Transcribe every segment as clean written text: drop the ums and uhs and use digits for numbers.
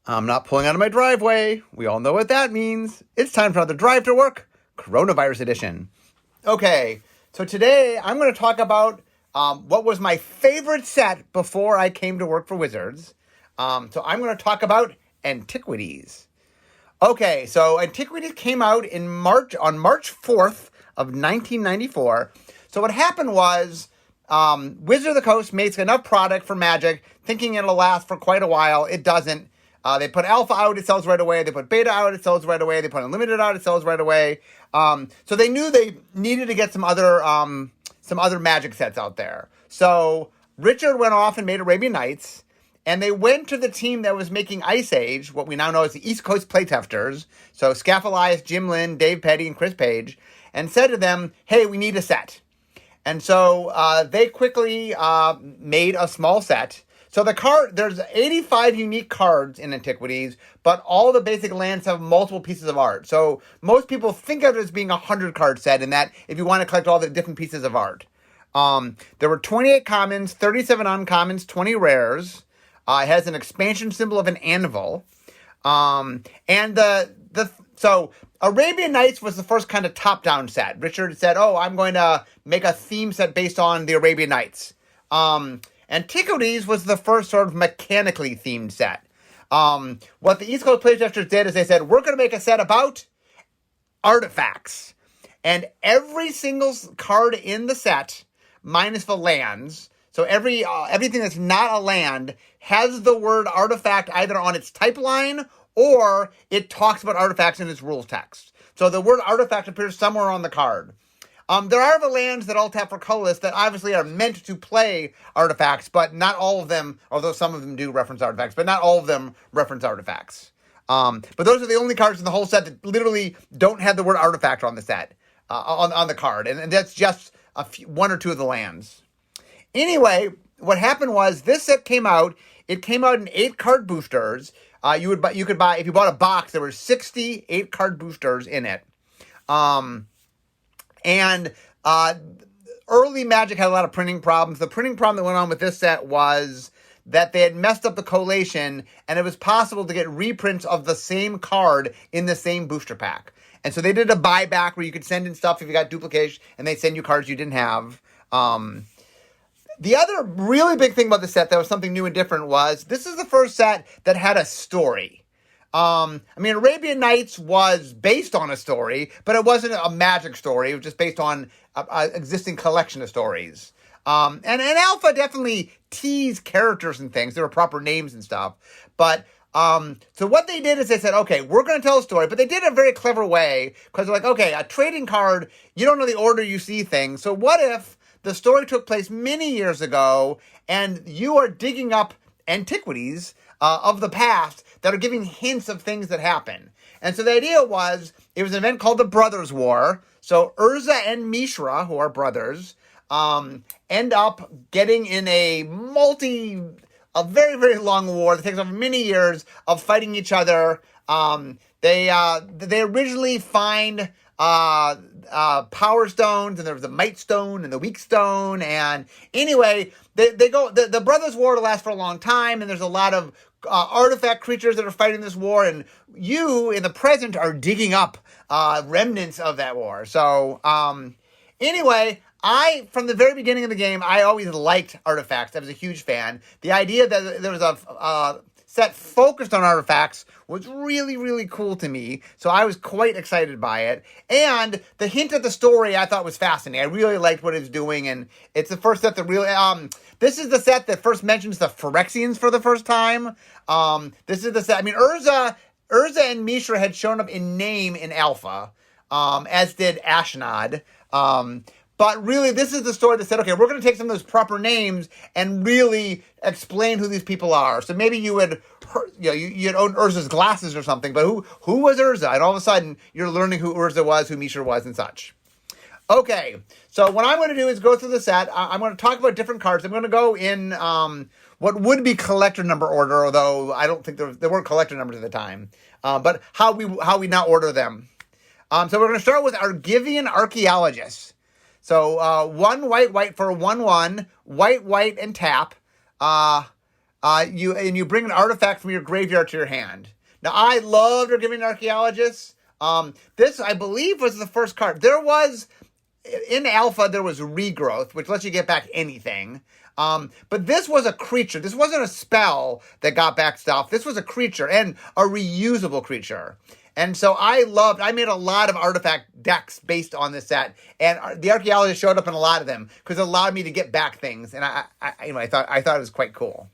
I'm not pulling out of my driveway. We all know what that means. It's time for another Drive to Work, Coronavirus Edition. Okay, so today I'm going to talk about what was my favorite set before I came to work for Wizards. So I'm going to talk about Antiquities. Okay, so Antiquities came out on March 4th of 1994. So what happened was Wizard of the Coast makes enough product for Magic, thinking it'll last for quite a while. It doesn't. They put Alpha out, it sells right away. They put Beta out, it sells right away. They put Unlimited out, it sells right away. So they knew they needed to get some other Magic sets out there. So Richard went off and made Arabian Nights, and they went to the team that was making Ice Age, what we now know as the East Coast Playtefters. So Scaff Elias, Jim Lynn, Dave Petty, and Chris Page, and said to them, "Hey, we need a set." And so they quickly made a small set. So there's 85 unique cards in Antiquities, but all the basic lands have multiple pieces of art. So most people think of it as being a 100-card set, in that if you want to collect all the different pieces of art. There were 28 commons, 37 uncommons, 20 rares. It has an expansion symbol of an anvil. So Arabian Nights was the first kind of top-down set. Richard said, I'm going to make a theme set based on the Arabian Nights. Antiquities was the first sort of mechanically themed set. What the East Coast Playtesters did is they said, we're going to make a set about artifacts. And every single card in the set, minus the lands, so everything that's not a land, has the word artifact either on its type line or it talks about artifacts in its rules text. So the word artifact appears somewhere on the card. There are the lands that all tap for colorless that obviously are meant to play artifacts, but not all of them, although some of them do reference artifacts, but not all of them reference artifacts. But those are the only cards in the whole set that literally don't have the word artifact on the set, on the card. And that's just one or two of the lands. Anyway, what happened was this set came out. It came out in 8-card boosters. You could buy, if you bought a box, there were 60 8-card boosters in it. Early Magic had a lot of printing problems. The printing problem that went on with this set was that they had messed up the collation, and it was possible to get reprints of the same card in the same booster pack. And so they did a buyback where you could send in stuff if you got duplication, and they'd send you cards you didn't have. The other really big thing about the set that was something new and different was this is the first set that had a story. Arabian Nights was based on a story, but it wasn't a Magic story. It was just based on an existing collection of stories. And Alpha definitely teased characters and things. There were proper names and stuff. But so what they did is they said, okay, we're going to tell a story. But they did it in a very clever way, because they're like, okay, a trading card, you don't know the order you see things. So what if the story took place many years ago and you are digging up antiquities of the past that are giving hints of things that happen? And so the idea was, it was an event called the Brothers' War. So Urza and Mishra, who are brothers, end up getting in a very, very long war that takes over many years of fighting each other. They originally find Power Stones, and there was the Might Stone and the Weak Stone. And anyway, the Brothers' War lasts for a long time, and there's a lot of artifact creatures that are fighting this war, and you in the present are digging up remnants of that war. So anyway, from the very beginning of the game, I always liked artifacts. I was a huge fan. The idea that there was a set focused on artifacts was really, really cool to me. So I was quite excited by it. And the hint of the story I thought was fascinating. I really liked what it was doing. And it's the first set that really, this is the set that first mentions the Phyrexians for the first time. This is the set, Urza and Mishra had shown up in name in Alpha, as did Ashnod. But really, this is the story that said, okay, we're going to take some of those proper names and really explain who these people are. So maybe you would, you'd own Urza's glasses or something, but who was Urza? And all of a sudden, you're learning who Urza was, who Mishra was, and such. Okay, so what I'm going to do is go through the set. I'm going to talk about different cards. I'm going to go in what would be collector number order, although I don't think there weren't collector numbers at the time. But how we now order them. So we're going to start with Argivian Archaeologists. So 1 white for 1/1, white and tap. you bring an artifact from your graveyard to your hand. Now, I loved Giving Archaeologists. This, I believe, was the first card. In Alpha, there was Regrowth, which lets you get back anything. But this was a creature. This wasn't a spell that got back stuff. This was a creature, and a reusable creature. And so I made a lot of artifact decks based on this set, and the Archaeologist showed up in a lot of them because it allowed me to get back things, and I thought it was quite cool.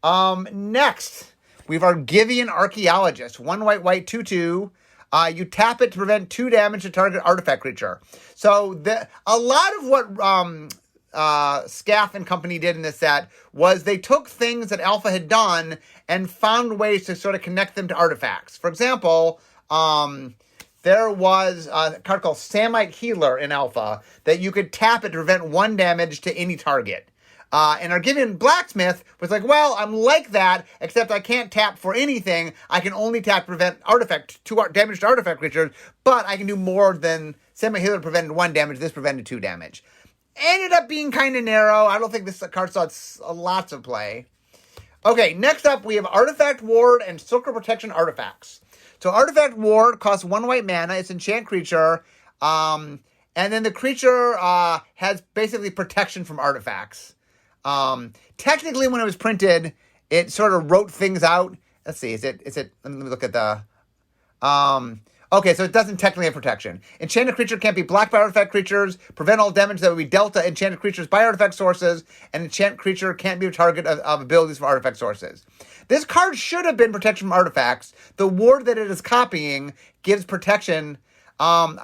Next, we have our Argivian Archaeologist, 1 white 2/2. You tap it to prevent 2 damage to target artifact creature. So a lot of what Scaff and company did in this set was they took things that Alpha had done and found ways to sort of connect them to artifacts. For example, there was a card called Samite Healer in Alpha that you could tap it to prevent 1 damage to any target. And Argivian Blacksmith was like, well, I'm like that, except I can't tap for anything. I can only tap to prevent damage to artifact creatures, but I can do more than Samite Healer prevented 1 damage. This prevented 2 damage. Ended up being kind of narrow. I don't think this card saw lots of play. Okay, next up, we have Artifact Ward and Circle Protection Artifacts. So Artifact Ward costs 1 white mana. It's an enchant creature. And then the creature has basically protection from artifacts. Technically, when it was printed, it sort of wrote things out. Let's see, is it, let me look at the, okay, so it doesn't technically have protection. Enchanted creature can't be blocked by artifact creatures, prevent all damage that would be dealt to enchanted creatures by artifact sources, and enchant creature can't be a target of abilities from artifact sources. This card should have been protection from artifacts. The ward that it is copying gives protection.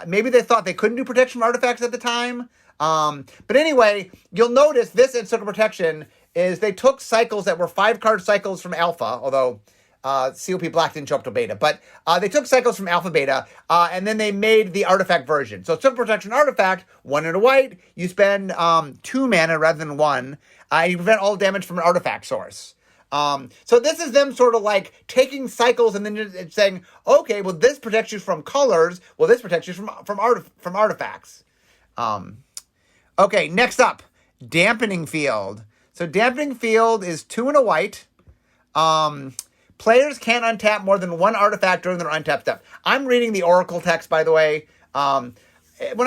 Maybe they thought they couldn't do protection from artifacts at the time. But anyway, you'll notice this in Circle Protection is they took cycles that were 5-card cycles from Alpha, although COP Black didn't show up to Beta, but they took cycles from Alpha Beta, and then they made the artifact version. So Circle Protection Artifact, 1 and a white, you spend 2 mana rather than 1, and you prevent all damage from an artifact source. So this is them sort of like taking cycles and then just saying, okay, well, this protects you from colors, well, this protects you from artifacts. Okay, next up, Dampening Field. So Dampening Field is 2 and a white. Players can't untap more than 1 artifact during their untap step. I'm reading the Oracle text, by the way. When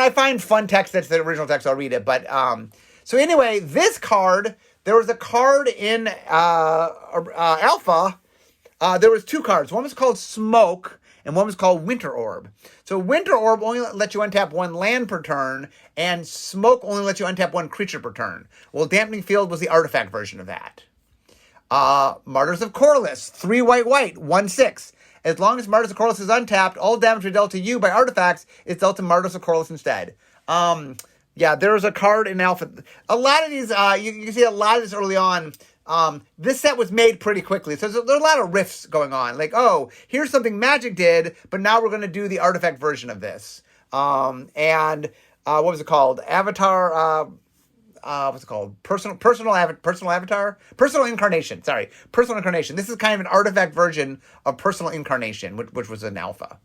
I find fun text that's the original text, I'll read it. But so anyway, this card, there was a card in Alpha. There was 2 cards. One was called Smoke, and one was called Winter Orb. So Winter Orb only lets you untap 1 land per turn, and Smoke only lets you untap 1 creature per turn. Well, Dampening Field was the artifact version of that. Martyrs of Corliss, 3 white, 1/6. As long as Martyrs of Corliss is untapped, all damage dealt to you by artifacts is dealt to Martyrs of Corliss instead. Yeah, there was a card in Alpha. A lot of these, you can see a lot of this early on. This set was made pretty quickly. So there's a lot of riffs going on. Like, oh, here's something Magic did, but now we're going to do the artifact version of this. What was it called? Avatar, what's it called? Personal Incarnation. Sorry. Personal Incarnation. This is kind of an artifact version of Personal Incarnation, which was an Alpha.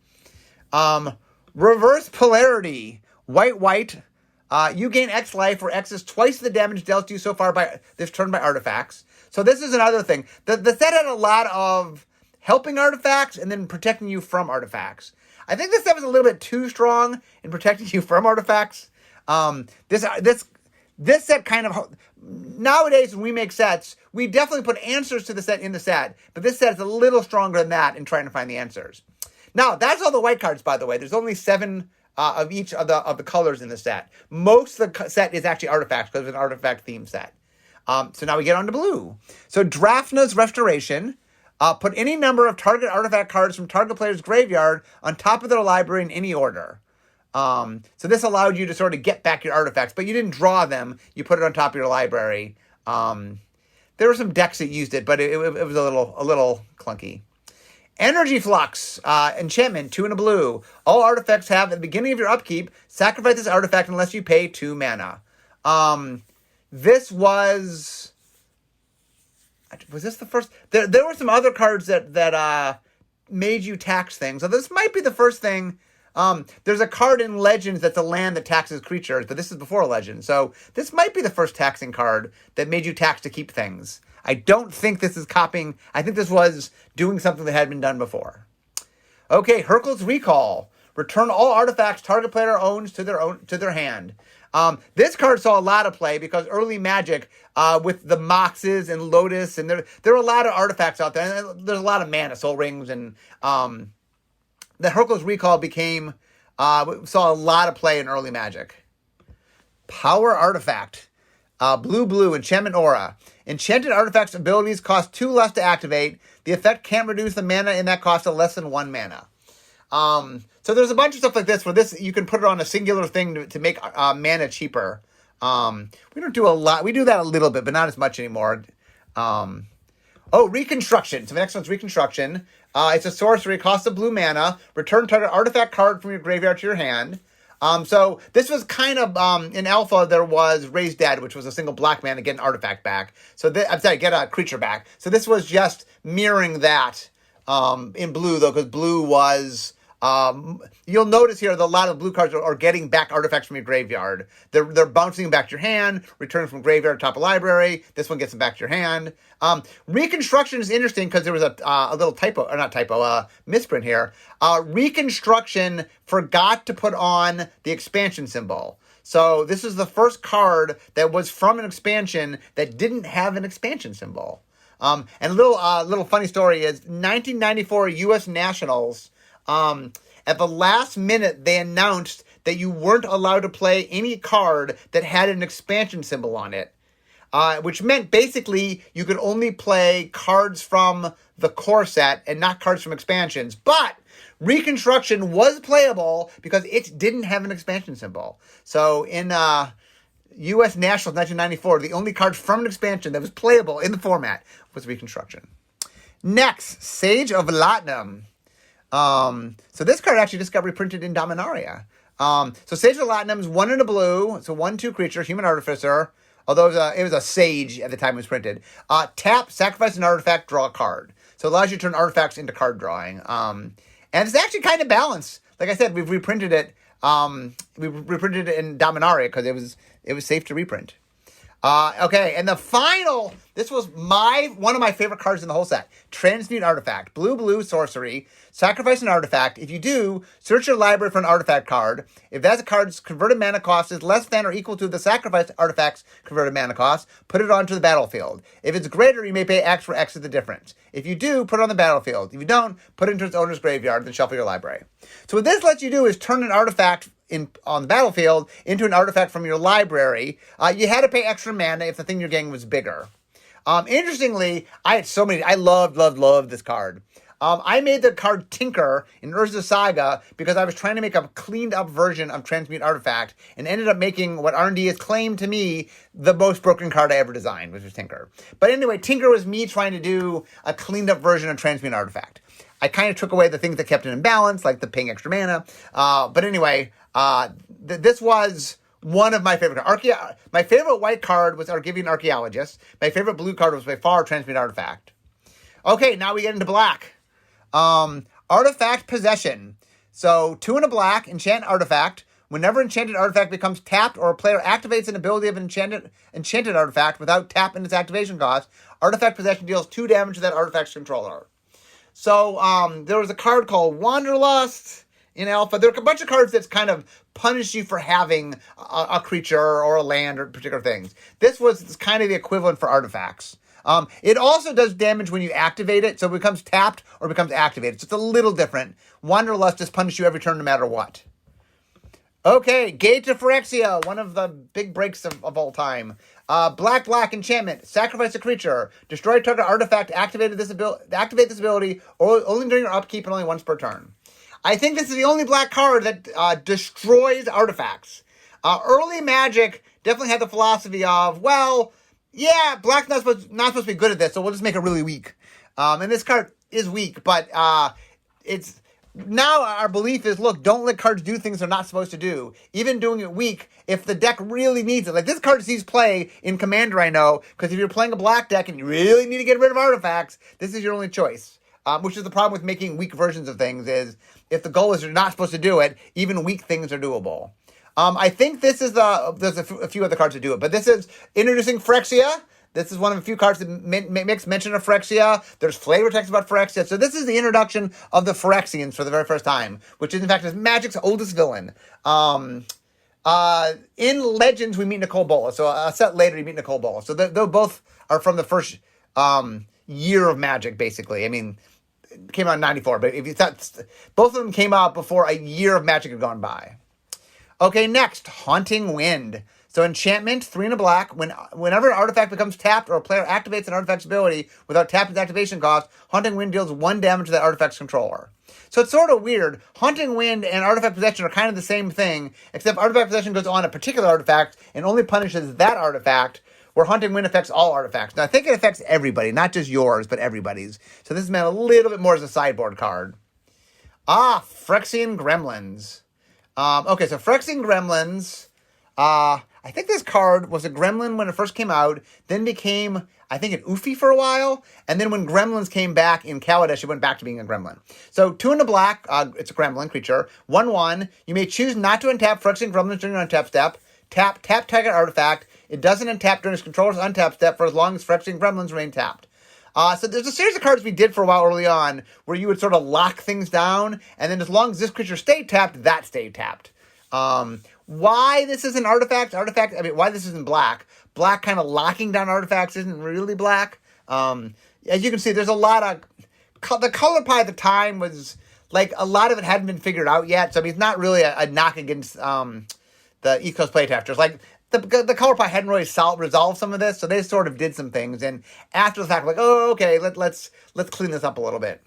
Reverse Polarity. White. You gain X life, where X is twice the damage dealt to you so far by this turn by artifacts. So this is another thing. The set had a lot of helping artifacts and then protecting you from artifacts. I think this set was a little bit too strong in protecting you from artifacts. This set kind of, nowadays when we make sets, we definitely put answers to the set in the set, but this set is a little stronger than that in trying to find the answers. Now, that's all the white cards, by the way. There's only 7 of each of the colors in the set. Most of the set is actually artifacts because it's an artifact theme set. So now we get on to blue. So Drafna's Restoration. Put any number of target artifact cards from target player's graveyard on top of their library in any order. So this allowed you to sort of get back your artifacts, but you didn't draw them. You put it on top of your library. There were some decks that used it, but it was a little clunky. Energy Flux, enchantment, 2 and a blue. All artifacts have, at the beginning of your upkeep, sacrifice this artifact unless you pay 2 mana. This was this the first? There were some other cards that made you tax things. So this might be the first thing. There's a card in Legends that's a land that taxes creatures, but this is before Legends. So this might be the first taxing card that made you tax to keep things. I don't think this is copying. I think this was doing something that had been done before. Okay, Hercules Recall. Return all artifacts target player owns to their hand. This card saw a lot of play because early Magic, with the Moxes and Lotus, and there are a lot of artifacts out there. And there's a lot of mana, Soul Rings, and the Hercules Recall became saw a lot of play in early Magic. Power Artifact. Blue, Enchantment Aura. Enchanted artifacts' abilities cost 2 less to activate. The effect can't reduce the mana in that cost to less than 1 mana. So there's a bunch of stuff like this where you can put it on a singular thing to make mana cheaper. We don't do a lot. We do that a little bit, but not as much anymore. Reconstruction. So the next one's Reconstruction. It's a sorcery, costs a blue mana. Return target artifact card from your graveyard to your hand. So this was kind of, in Alpha, there was Raise Dead, which was a single black mana, get an artifact back. Get a creature back. So this was just mirroring that, in blue, though, because blue was, you'll notice here that a lot of blue cards are getting back artifacts from your graveyard. They're bouncing them back to your hand, returning from graveyard to top of library. This one gets them back to your hand. Reconstruction is interesting because there was a little misprint here. Reconstruction forgot to put on the expansion symbol. So this is the first card that was from an expansion that didn't have an expansion symbol. And a little funny story is 1994 U.S. Nationals. At the last minute, they announced that you weren't allowed to play any card that had an expansion symbol on it, which meant basically you could only play cards from the core set and not cards from expansions. But Reconstruction was playable because it didn't have an expansion symbol. So in U.S. Nationals 1994, the only card from an expansion that was playable in the format was Reconstruction. Next, Sage of Latinum. So this card actually just got reprinted in Dominaria. So Sage of Latinum is 1 and a blue. It's a 1/2 creature, human artificer. Although it was a sage at the time it was printed. Tap, sacrifice an artifact, draw a card. So it allows you to turn artifacts into card drawing. And it's actually kind of balanced. Like I said, we've reprinted it. We reprinted it in Dominaria because it was safe to reprint. Okay, and the final, this was one of my favorite cards in the whole set. Transmute Artifact. Blue, sorcery. Sacrifice an artifact. If you do, search your library for an artifact card. If that card's converted mana cost is less than or equal to the sacrifice artifact's converted mana cost, put it onto the battlefield. If it's greater, you may pay X for X of the difference. If you do, put it on the battlefield. If you don't, put it into its owner's graveyard, then shuffle your library. So what this lets you do is turn an artifact on the battlefield into an artifact from your library. You had to pay extra mana if the thing you're getting was bigger. Interestingly, I had so many. I loved this card. I made the card Tinker in Urza Saga because I was trying to make a cleaned up version of Transmute Artifact and ended up making what R&D has claimed to me the most broken card I ever designed, which was Tinker. But anyway, Tinker was me trying to do a cleaned up version of Transmute Artifact. I kind of took away the things that kept it in balance, like the paying extra mana. But anyway, this was one of my favorite cards. My favorite white card was Argivian Archaeologist. My favorite blue card was by far Transmute Artifact. Okay, now we get into black. Artifact Possession. So 2 and a black, enchant artifact. Whenever enchanted artifact becomes tapped or a player activates an ability of an enchanted artifact without tapping its activation cost, Artifact Possession deals 2 damage to that artifact's controller. So there was a card called Wanderlust in Alpha. There are a bunch of cards that kind of punish you for having a creature or a land or particular things. This was kind of the equivalent for artifacts. It also does damage when you activate it, so it becomes tapped or becomes activated. So it's a little different. Wanderlust just punishes you every turn no matter what. Okay, Gate to Phyrexia, one of the big breaks of all time. Black enchantment. Sacrifice a creature. Destroy target artifact. Activate this ability only during your upkeep and only once per turn. I think this is the only black card that destroys artifacts. Early Magic definitely had the philosophy of, well, yeah, black's not supposed to be good at this, so we'll just make it really weak. And this card is weak, but it's now our belief is, look, don't let cards do things they're not supposed to do. Even doing it weak, if the deck really needs it. Like this card sees play in Commander, I know, because if you're playing a black deck and you really need to get rid of artifacts, this is your only choice. Which is the problem with making weak versions of things is if the goal is you're not supposed to do it, even weak things are doable. I think this is there's a few other cards that do it, but this is introducing Phyrexia. This is one of the few cards that makes mention of Phyrexia. There's flavor text about Phyrexia. So this is the introduction of the Phyrexians for the very first time, which is, in fact, is Magic's oldest villain. In Legends, we meet Nicole Bolas. So a set later, you meet Nicole Bolas. So they both are from the first year of Magic, basically. I mean, it came out in 94, but if you thought, both of them came out before a year of Magic had gone by. Okay, next, Haunting Wind. So enchantment, 3 and a black. Whenever an artifact becomes tapped or a player activates an artifact's ability without tapping its activation cost, Haunting Wind deals 1 damage to that artifact's controller. So it's sort of weird. Haunting Wind and artifact possession are kind of the same thing, except artifact possession goes on a particular artifact and only punishes that artifact, where Haunting Wind affects all artifacts. Now, I think it affects everybody, not just yours, but everybody's. So this is meant a little bit more as a sideboard card. Phyrexian Gremlins. Okay, so Phyrexian Gremlins, I think this card was a gremlin when it first came out, then became, I think, an Oofy for a while, and then when Gremlins came back in Kaladesh, it went back to being a gremlin. So 2 and a black, it's a gremlin creature. 1/1, you may choose not to untap Phyrexian Gremlins during your untap step. Tap target artifact. It doesn't untap during its controller's untap step for as long as Phyrexian Gremlins remain tapped. So there's a series of cards we did for a while early on where you would sort of lock things down, and then as long as this creature stayed tapped, that stayed tapped. Why this is an artifact, why this isn't black. Black kind of locking down artifacts isn't really black. As you can see, there's a lot of, the color pie at the time was, like, a lot of it hadn't been figured out yet, so I mean, it's not really a knock against, the East Coast playtesters. Like, the color pie hadn't really resolved some of this, so they sort of did some things, and after the fact, like, oh, okay, let's clean this up a little bit.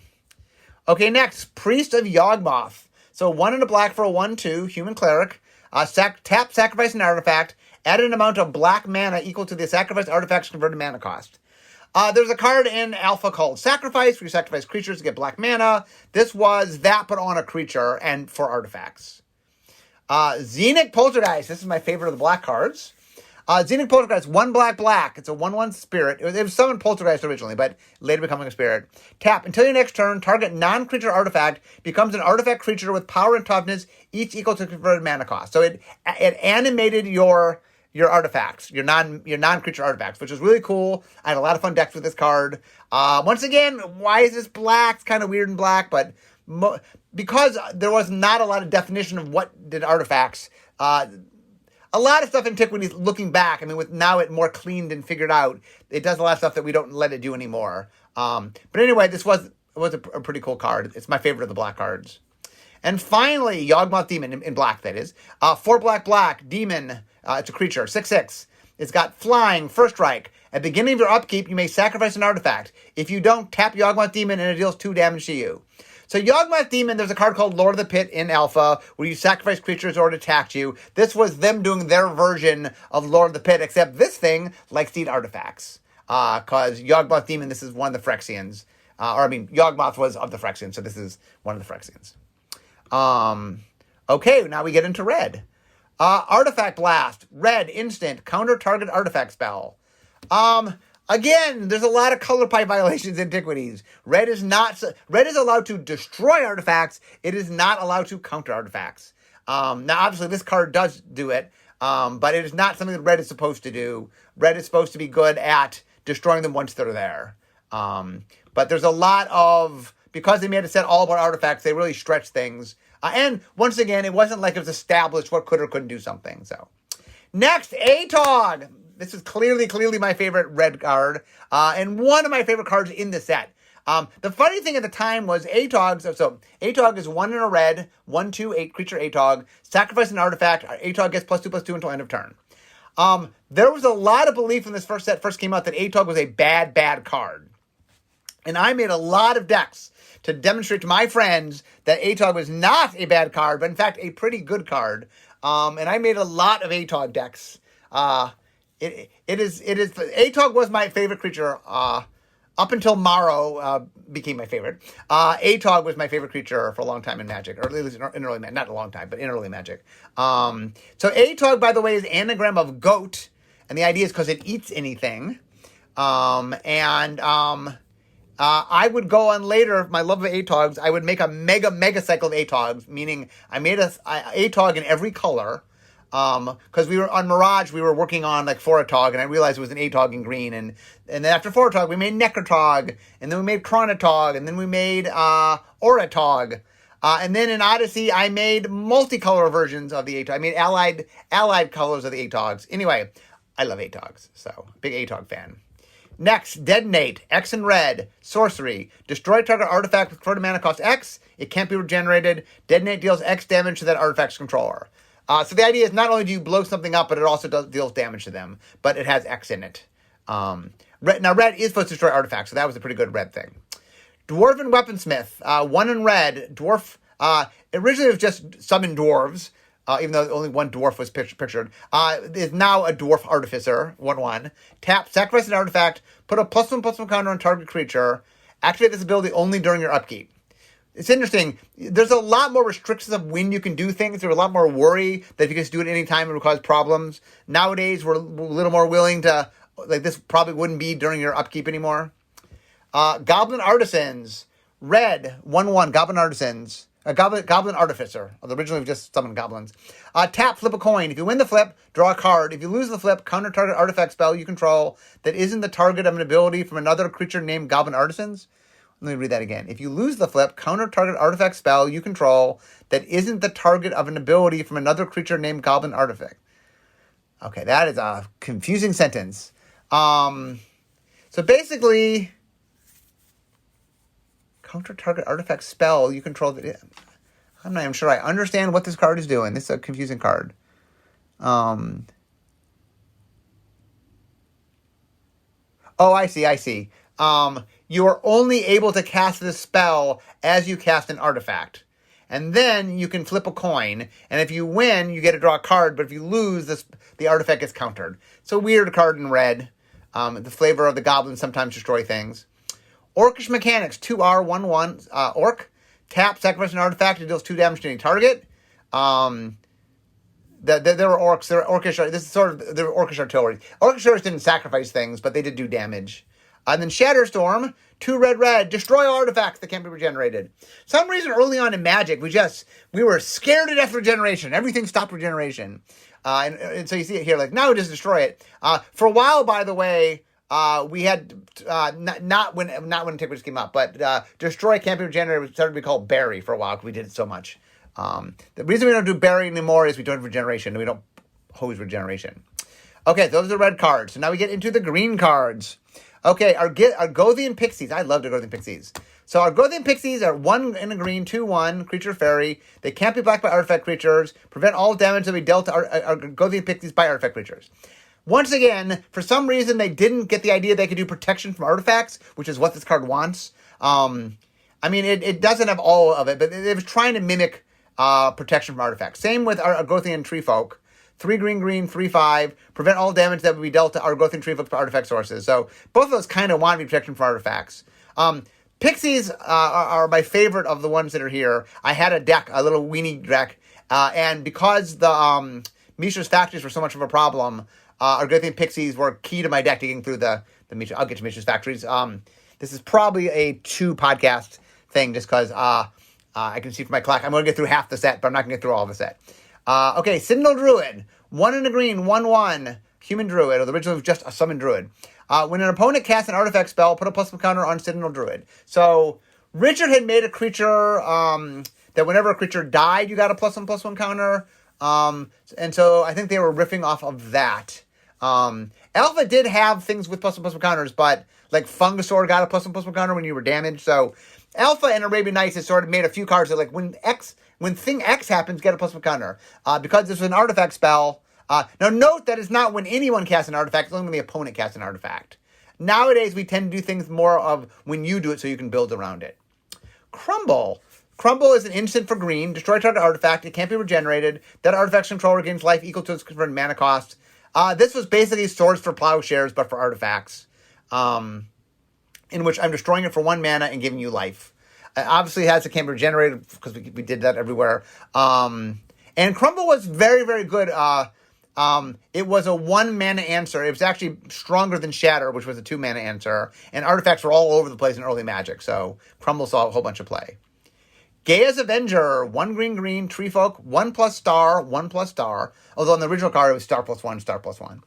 Okay, next, Priest of Yawgmoth. So 1 and a black for a 1/2, human cleric. Tap, sacrifice an artifact. Add an amount of black mana equal to the sacrificed artifact's converted mana cost. There's a card in Alpha called Sacrifice, where you sacrifice creatures to get black mana. This was that, but on a creature and for artifacts. Xenic Poltergeist. This is my favorite of the black cards. Xenic Poltergeist, 1 black. It's a 1/1 spirit. It was summoned Poltergeist originally, but later becoming a spirit. Tap. Until your next turn, target non-creature artifact becomes an artifact creature with power and toughness, each equal to converted mana cost. So it animated your artifacts, your non-creature artifacts, which is really cool. I had a lot of fun decks with this card. Once again, why is this black? It's kind of weird in black, but because there was not a lot of definition of what did artifacts, a lot of stuff in Antiquities, looking back, I mean, with now it more cleaned and figured out, it does a lot of stuff that we don't let it do anymore. But anyway, this was a pretty cool card. It's my favorite of the black cards. And finally, Yawgmoth Demon, in black, that is. 4 black, Demon. It's a creature, 6/6. It's got flying, first strike. At the beginning of your upkeep, you may sacrifice an artifact. If you don't, tap Yawgmoth Demon and it deals 2 damage to you. So Yawgmoth Demon, there's a card called Lord of the Pit in Alpha, where you sacrifice creatures or it attacked you. This was them doing their version of Lord of the Pit, except this thing likes to eat artifacts. Because Yawgmoth Demon, this is one of the Phyrexians. Yawgmoth was of the Phyrexians, so this is one of the Phyrexians. Okay, now we get into red. Artifact Blast. Red, instant, counter target artifact spell. Again, there's a lot of color pie violations in Antiquities. Red is allowed to destroy artifacts. It is not allowed to counter artifacts. Now, obviously, this card does do it, but it is not something that red is supposed to do. Red is supposed to be good at destroying them once they're there. But there's a lot of, because they made a set all about artifacts, they really stretched things. And once again, it wasn't like it was established what could or couldn't do something. So, next, Atog. This is clearly my favorite red card, and one of my favorite cards in the set. The funny thing at the time was Atog, so Atog is 1 in a red, 1/2, creature Atog, sacrifice an artifact, Atog gets +2/+2 until end of turn. There was a lot of belief when this set first came out that Atog was a bad card. And I made a lot of decks to demonstrate to my friends that Atog was not a bad card, but in fact a pretty good card. And I made a lot of Atog decks. Atog was my favorite creature, up until Maro, became my favorite. Atog was my favorite creature for a long time in Magic, or at least in early Magic, not a long time, but in early Magic. So Atog, by the way, is anagram of goat, and the idea is because it eats anything. I would go on later, my love of Atogs, I would make a mega cycle of Atogs, meaning I made a Atog in every color, Because we were on Mirage, we were working on like Foratog, and I realized it was an Atog in green, and then after Foratog, we made Necrotog, and then we made Chronotog, and then we made Oratog. And then in Odyssey, I made multicolor versions of the Atog. I made allied colors of the Atogs. Anyway, I love Atogs, so big Atog fan. Next, Detonate, X and red, sorcery. Destroy target artifact with converted mana cost X. It can't be regenerated. Detonate deals X damage to that artifact's controller. So the idea is not only do you blow something up, but it also deals damage to them. But it has X in it. Red is supposed to destroy artifacts, so that was a pretty good red thing. Dwarven Weaponsmith, 1 in red, dwarf. Originally it was just summon dwarves, even though only one dwarf was pictured. Is now a dwarf artificer, 1/1. Tap, sacrifice an artifact, put a +1/+1 counter on target creature. Activate this ability only during your upkeep. It's interesting. There's a lot more restrictions of when you can do things. There's a lot more worry that if you just do it any time, it will cause problems. Nowadays, we're a little more willing to, like, this probably wouldn't be during your upkeep anymore. Goblin Artisans, red, 1/1, Goblin Artisans. Goblin Artificer. Originally, we just summoned goblins. Tap, flip a coin. If you win the flip, draw a card. If you lose the flip, counter target artifact spell you control that isn't the target of an ability from another creature named Goblin Artisans. Let me read that again. If you lose the flip, counter target artifact spell you control that isn't the target of an ability from another creature named Goblin Artifact. Okay, that is a confusing sentence. So basically, counter target artifact spell you control. I'm not even sure I understand what this card is doing. This is a confusing card. Oh, I see. You are only able to cast this spell as you cast an artifact. And then you can flip a coin. And if you win, you get to draw a card. But if you lose, the artifact gets countered. It's a weird card in red. The flavor of the goblins sometimes destroy things. Orcish Mechanics, 2R, 1/1, Orc. Tap, sacrifice an artifact. It deals 2 damage to any target. There were orcs. There were orcish. This is sort of the orcish artillery. Orcish artillery didn't sacrifice things, but they did do damage. And then Shatterstorm, 2 red, destroy all artifacts that can't be regenerated. Some reason early on in Magic, we were scared to death of regeneration. Everything stopped regeneration. And so you see it here, like, now just destroy it. For a while, by the way, we had, not when Antiquities came out, but destroy can't be regenerated started to be called bury for a while because we did it so much. The reason we don't do bury anymore is we don't have regeneration, and we don't hose regeneration. Okay, those are the red cards. So now we get into the green cards. Okay, our Argothian Pixies. I love Argothian Pixies. So our Argothian Pixies are 1 in a green, 2/1, creature fairy. They can't be blocked by artifact creatures. Prevent all damage that be dealt to Argothian Pixies by artifact creatures. Once again, for some reason, they didn't get the idea they could do protection from artifacts, which is what this card wants. I mean, it doesn't have all of it, but it was trying to mimic protection from artifacts. Same with our Argothian Treefolk. 3 green, 3/5. Prevent all damage that would be dealt to Argothian Treefolk by artifact sources. So both of those kind of want to be protection from artifacts. Pixies are my favorite of the ones that are here. I had a deck, a little weenie deck, and because the Mishra's Factories were so much of a problem, Argothian Pixies were key to my deck getting through the Mishra. I'll get to Mishra's Factories. This is probably a 2-podcast thing just because I can see from my clock. I'm going to get through half the set, but I'm not going to get through all the set. Okay, Citadel Druid. 1 in a green, 1/1. Human Druid, or the original was just a summon Druid. When an opponent casts an artifact spell, put a +1 counter on Citadel Druid. So, Richard had made a creature that whenever a creature died, you got a +1/+1 counter. And so I think they were riffing off of that. Alpha did have things with +1/+1 counters, but like Fungasaur got a +1/+1 counter when you were damaged. So Alpha and Arabian Nights has sort of made a few cards that like when thing X happens, get a +1 counter. Because this was an artifact spell. Now note that it's not when anyone casts an artifact, it's only when the opponent casts an artifact. Nowadays we tend to do things more of when you do it so you can build around it. Crumble. Crumble is an instant for green. Destroy target artifact. It can't be regenerated. That artifact's controller gains life equal to its converted mana cost. This was basically Swords for Plowshares, but for artifacts. In which I'm destroying it for 1 mana and giving you life. Obviously, it has a can't be regenerated because we did that everywhere. And Crumble was very, very good. It was a 1 mana answer. It was actually stronger than Shatter, which was a 2 mana answer. And artifacts were all over the place in early Magic. So Crumble saw a whole bunch of play. Gaia's Avenger, 1 green green, tree folk, 1+*, 1+*. Although on the original card it was star plus 1, star plus 1.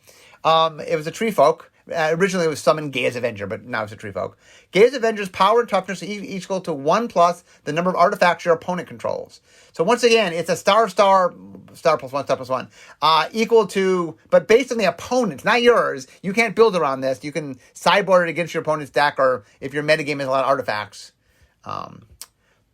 It was a tree folk. Originally it was summoned Gaia's Avenger, but now it's a tree folk. Gaia's Avenger's power and toughness are equal to 1 plus the number of artifacts your opponent controls. So once again, it's a star plus 1, star plus 1, equal to, but based on the opponent's, not yours. You can't build around this. You can sideboard it against your opponent's deck, or if your metagame has a lot of artifacts.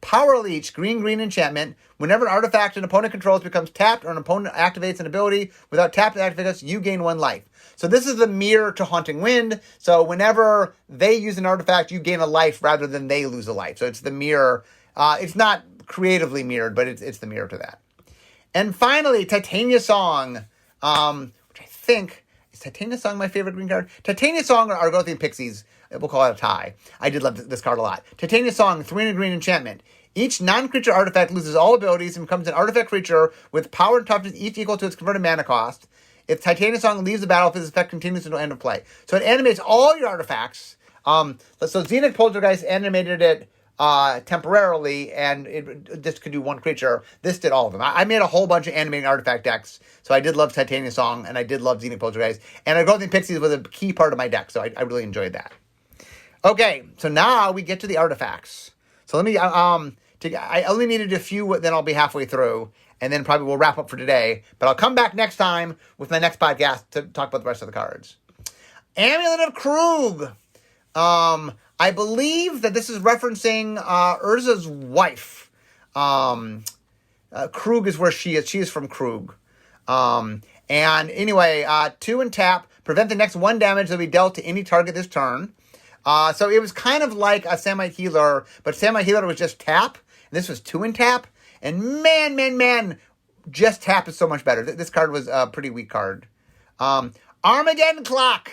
Power Leech, green, green enchantment. Whenever an artifact an opponent controls becomes tapped or an opponent activates an ability without tapped activates, you gain 1 life. So this is the mirror to Haunting Wind. So whenever they use an artifact, you gain a life rather than they lose a life. So it's the mirror. It's not creatively mirrored, but it's the mirror to that. And finally, Titania Song, which I think, is Titania Song my favorite green card? Titania Song or Argothian Pixies, we'll call it a tie. I did love this card a lot. Titania Song, 3 and a green enchantment. Each non-creature artifact loses all abilities and becomes an artifact creature with power and toughness each equal to its converted mana cost. If Titania Song leaves the battlefield, this effect continues until end of play. So it animates all your artifacts. So Xenic Poltergeist animated it temporarily, and it just could do 1 creature. This did all of them. I made a whole bunch of animating artifact decks, so I did love Titania Song, and I did love Xenic Poltergeist. And Argothian Pixies was a key part of my deck, so I really enjoyed that. Okay, so now we get to the artifacts. So let me, I only needed a few, then I'll be halfway through, and then probably we'll wrap up for today. But I'll come back next time with my next podcast to talk about the rest of the cards. Amulet of Krug. I believe that this is referencing Urza's wife. Krug is where she is. She is from Krug. And anyway, 2 and tap. Prevent the next 1 damage that will be dealt to any target this turn. So it was kind of like a Samite Healer, but Samite Healer was just tap. And this was 2 and tap. And man, just tap is so much better. This card was a pretty weak card. Armageddon Clock.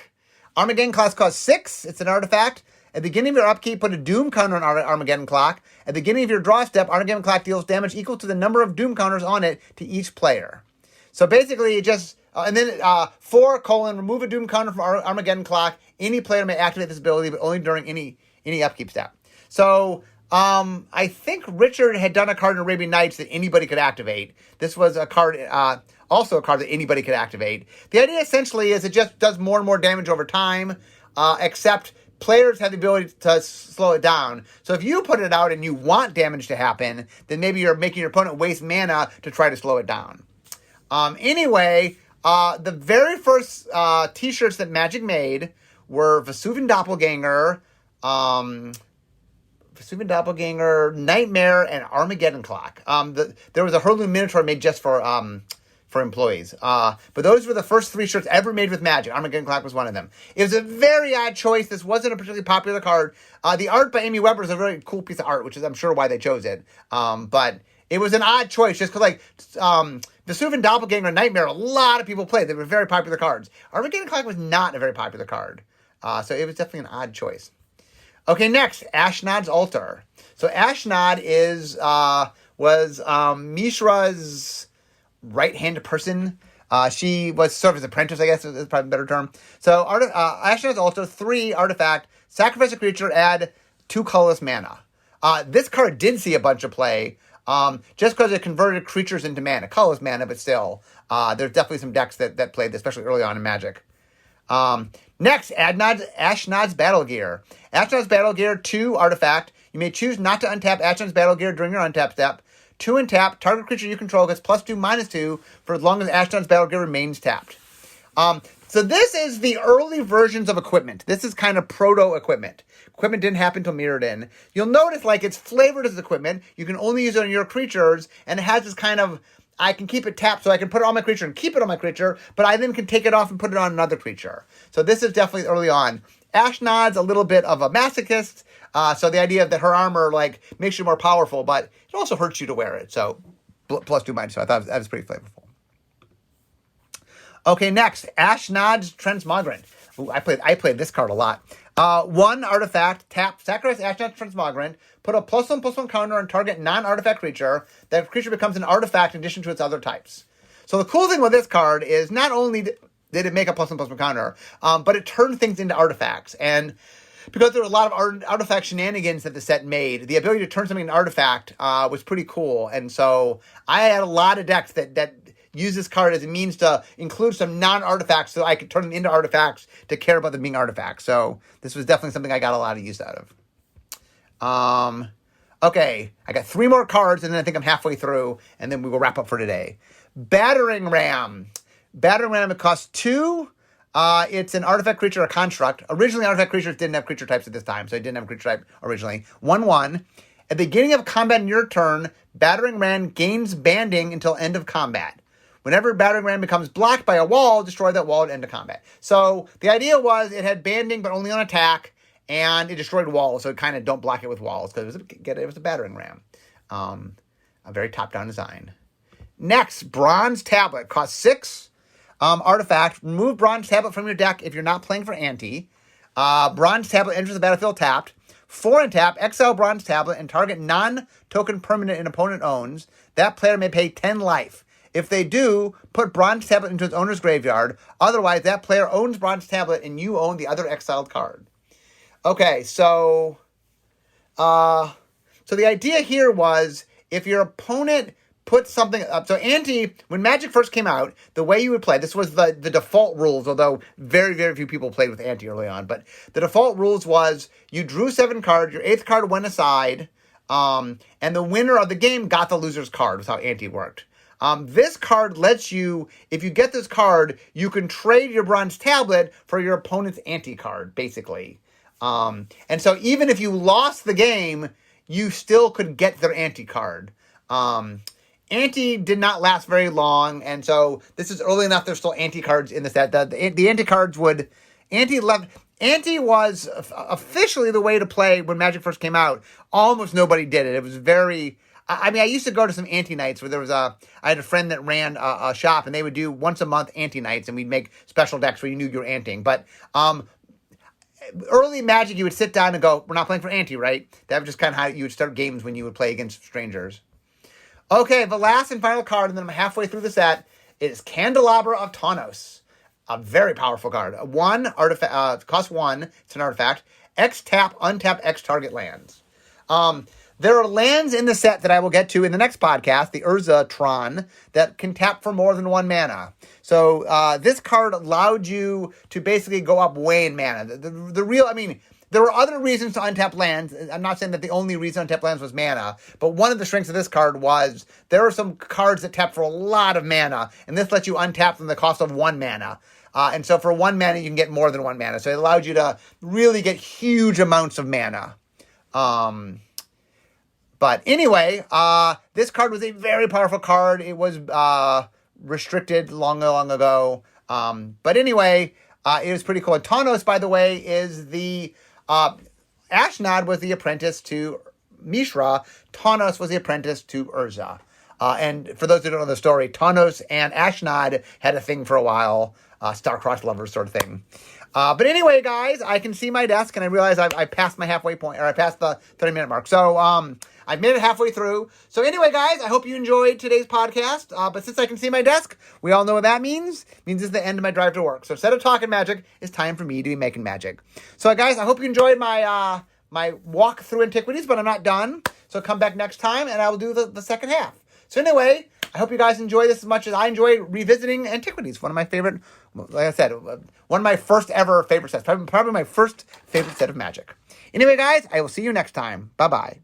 Armageddon Clock costs 6. It's an artifact. At the beginning of your upkeep, put a Doom counter on Armageddon Clock. At the beginning of your draw step, Armageddon Clock deals damage equal to the number of Doom counters on it to each player. So basically, it just... and then 4, remove a Doom counter from Armageddon Clock. Any player may activate this ability, but only during any upkeep step. So... I think Richard had done a card in Arabian Nights that anybody could activate. This was a card, also a card that anybody could activate. The idea essentially is it just does more and more damage over time, except players have the ability to slow it down. So if you put it out and you want damage to happen, then maybe you're making your opponent waste mana to try to slow it down. Anyway, the very first t-shirts that Magic made were Vesuvian Doppelganger, Nightmare, and Armageddon Clock. There was a Hurloon Minotaur made just for employees. But those were the first 3 shirts ever made with Magic. Armageddon Clock was one of them. It was a very odd choice. This wasn't a particularly popular card. The art by Amy Weber is a very cool piece of art, which is, I'm sure, why they chose it. But it was an odd choice just because, Vesuvian Doppelganger and Nightmare, a lot of people played. They were very popular cards. Armageddon Clock was not a very popular card. So it was definitely an odd choice. Okay, next, Ashnod's Altar. So Ashnod was Mishra's right-hand person. She was sort of his apprentice, I guess is probably a better term. So Ashnod's Altar, 3 artifact, sacrifice a creature, add 2 colorless mana. This card did see a bunch of play, just because it converted creatures into mana. Colorless mana, but still. There's definitely some decks that played this, especially early on in Magic. Next, Ashnod's Battle Gear. Ashnod's Battle Gear, 2 artifact. You may choose not to untap Ashnod's Battle Gear during your untap step. 2 and tap, target creature you control gets +2/-2 for as long as Ashnod's Battle Gear remains tapped. So this is the early versions of equipment. This is kind of proto-equipment. Equipment didn't happen until Mirrodin. You'll notice, it's flavored as equipment. You can only use it on your creatures, and it has this kind of... I can keep it tapped, so I can put it on my creature and keep it on my creature, but I then can take it off and put it on another creature. So this is definitely early on. Ashnod's a little bit of a masochist, so the idea that her armor, makes you more powerful, but it also hurts you to wear it, so +2/-2. I thought that was pretty flavorful. Okay, next, Ashnod's Transmogrant. Ooh, I played this card a lot. 1 artifact, tap, sacrifice Ashnod's Transmogrant, put a +1/+1 counter on target non-artifact creature. That creature becomes an artifact in addition to its other types. So the cool thing with this card is not only did it make a +1/+1 counter, but it turned things into artifacts. And because there were a lot of artifact shenanigans that the set made, the ability to turn something into an artifact was pretty cool. And so I had a lot of decks that use this card as a means to include some non-artifacts so I could turn them into artifacts to care about them being artifacts. So this was definitely something I got a lot of use out of. Okay, I got 3 more cards, and then I think I'm halfway through, and then we will wrap up for today. Battering Ram. Battering Ram, it costs 2. It's an artifact creature or construct. Originally, artifact creatures didn't have creature types at this time, so it didn't have a creature type originally. 1/1. At the beginning of combat in your turn, Battering Ram gains banding until end of combat. Whenever Battering Ram becomes blocked by a wall, destroy that wall at end of combat. So the idea was it had banding, but only on attack, and it destroyed walls, so it kind of don't block it with walls, because it was a Battering Ram. A very top-down design. Next, Bronze Tablet. Costs 6. Artifact. Remove Bronze Tablet from your deck if you're not playing for Anti. Bronze Tablet enters the battlefield tapped. 4 and tap, exile Bronze Tablet and target non-token permanent an opponent owns. That player may pay 10 life. If they do, put Bronze Tablet into its owner's graveyard. Otherwise, that player owns Bronze Tablet and you own the other exiled card. Okay, so the idea here was if your opponent put something up. So Anti, when Magic first came out, the way you would play, this was the default rules, although very, very few people played with Anti early on, but the default rules was you drew 7 cards, your 8th card went aside, and the winner of the game got the loser's card, was how Anti worked. This card lets you, if you get this card, you can trade your Bronze Tablet for your opponent's Anti card, basically. And so even if you lost the game, you still could get their Anti card. Anti did not last very long, and so this is early enough. There's still Anti cards in the set. The Anti cards would Anti was officially the way to play when Magic first came out. Almost nobody did it. It was very. I mean, I used to go to some Anti nights where I had a friend that ran a shop, and they would do once a month Anti nights, and we'd make special decks where you knew you were Anting. But early Magic, you would sit down and go, "We're not playing for Anti, right?" That was just kind of how you would start games when you would play against strangers. Okay, the last and final card, and then I'm halfway through the set, is Candelabra of Tawnos. A very powerful card. Costs 1. It's an artifact. X tap, untap X target lands. There are lands in the set that I will get to in the next podcast, the Urza Tron, that can tap for more than 1 mana. So this card allowed you to basically go up way in mana. There were other reasons to untap lands. I'm not saying that the only reason to untap lands was mana, but one of the strengths of this card was there are some cards that tap for a lot of mana, and this lets you untap them the cost of 1 mana. And so for 1 mana, you can get more than 1 mana. So it allowed you to really get huge amounts of mana. But anyway, this card was a very powerful card. It was restricted long ago. But anyway, it was pretty cool. And Tawnos, by the way, is the... Ashnod was the apprentice to Mishra. Tawnos was the apprentice to Urza. And for those who don't know the story, Tawnos and Ashnod had a thing for a while. Star-crossed lovers sort of thing. But anyway, guys, I can see my desk, and I realize I passed my halfway point, or I passed the 30-minute mark. So I've made it halfway through. So anyway, guys, I hope you enjoyed today's podcast. But since I can see my desk, we all know what that means. It means it's the end of my drive to work. So instead of talking magic, it's time for me to be making magic. So guys, I hope you enjoyed my my walk through Antiquities, but I'm not done. So come back next time, and I will do the second half. So anyway, I hope you guys enjoy this as much as I enjoy revisiting Antiquities. One of my favorite, like I said, one of my first ever favorite sets. Probably my first favorite set of Magic. Anyway, guys, I will see you next time. Bye-bye.